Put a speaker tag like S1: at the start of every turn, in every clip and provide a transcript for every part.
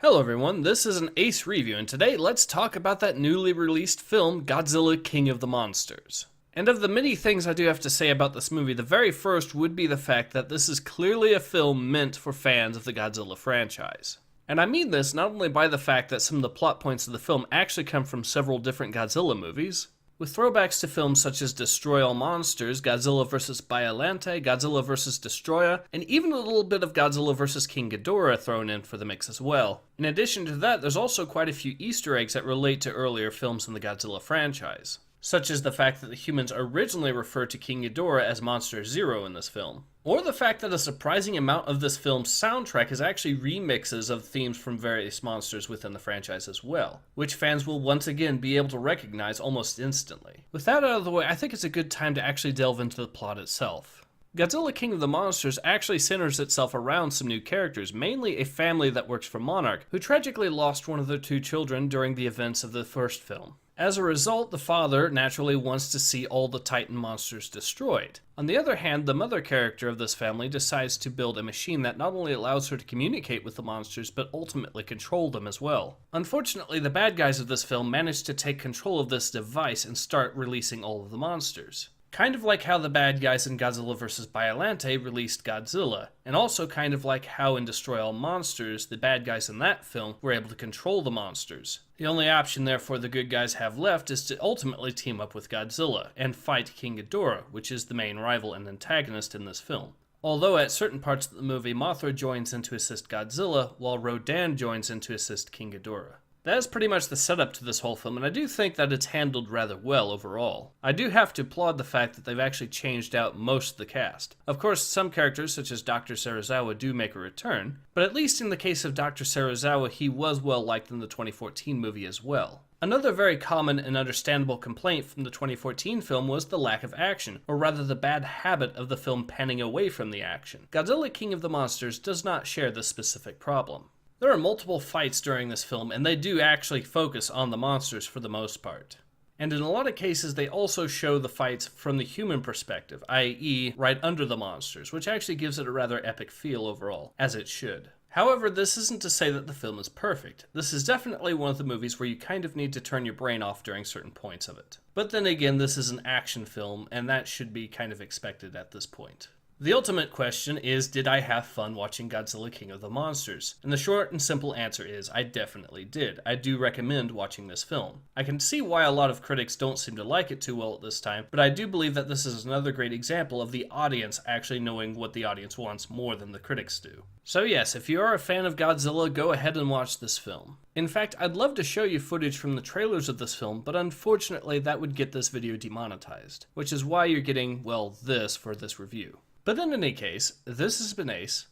S1: Hello everyone, this is an Ace review, and today let's talk about that newly released film, Godzilla King of the Monsters. And of the many things I do have to say about this movie, the very first would be the fact that this is clearly a film meant for fans of the Godzilla franchise. And I mean this not only by the fact that some of the plot points of the film actually come from several different Godzilla movies, with throwbacks to films such as Destroy All Monsters, Godzilla vs. Biollante, Godzilla vs. Destroya, and even a little bit of Godzilla vs. King Ghidorah thrown in for the mix as well. In addition to that, there's also quite a few Easter eggs that relate to earlier films in the Godzilla franchise, such as the fact that the humans originally referred to King Ghidorah as Monster Zero in this film, or the fact that a surprising amount of this film's soundtrack is actually remixes of themes from various monsters within the franchise as well, which fans will once again be able to recognize almost instantly. With that out of the way, I think it's a good time to actually delve into the plot itself. Godzilla King of the Monsters actually centers itself around some new characters, mainly a family that works for Monarch, who tragically lost one of their two children during the events of the first film. As a result, the father naturally wants to see all the Titan monsters destroyed. On the other hand, the mother character of this family decides to build a machine that not only allows her to communicate with the monsters, but ultimately control them as well. Unfortunately, the bad guys of this film manage to take control of this device and start releasing all of the monsters. Kind of like how the bad guys in Godzilla vs. Biollante released Godzilla, and also kind of like how in Destroy All Monsters, the bad guys in that film were able to control the monsters. The only option therefore the good guys have left is to ultimately team up with Godzilla and fight King Ghidorah, which is the main rival and antagonist in this film. Although at certain parts of the movie, Mothra joins in to assist Godzilla, while Rodan joins in to assist King Ghidorah. That is pretty much the setup to this whole film, and I do think that it's handled rather well overall. I do have to applaud the fact that they've actually changed out most of the cast. Of course, some characters, such as Dr. Serizawa, do make a return, but at least in the case of Dr. Serizawa, he was well liked in the 2014 movie as well. Another very common and understandable complaint from the 2014 film was the lack of action, or rather the bad habit of the film panning away from the action. Godzilla King of the Monsters does not share this specific problem. There are multiple fights during this film, and they do actually focus on the monsters for the most part. And in a lot of cases, they also show the fights from the human perspective, i.e. right under the monsters, which actually gives it a rather epic feel overall, as it should. However, this isn't to say that the film is perfect. This is definitely one of the movies where you kind of need to turn your brain off during certain points of it. But then again, this is an action film, and that should be kind of expected at this point. The ultimate question is, did I have fun watching Godzilla King of the Monsters? And the short and simple answer is, I definitely did. I do recommend watching this film. I can see why a lot of critics don't seem to like it too well at this time, but I do believe that this is another great example of the audience actually knowing what the audience wants more than the critics do. So yes, if you are a fan of Godzilla, go ahead and watch this film. In fact, I'd love to show you footage from the trailers of this film, but unfortunately that would get this video demonetized, which is why you're getting, well, this for this review. But in any case, this has been Ace.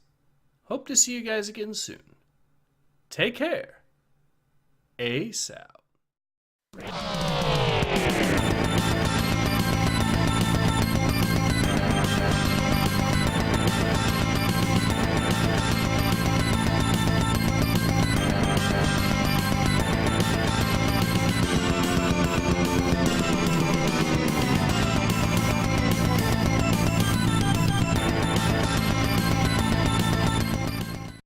S1: Hope to see you guys again soon. Take care. Ace out.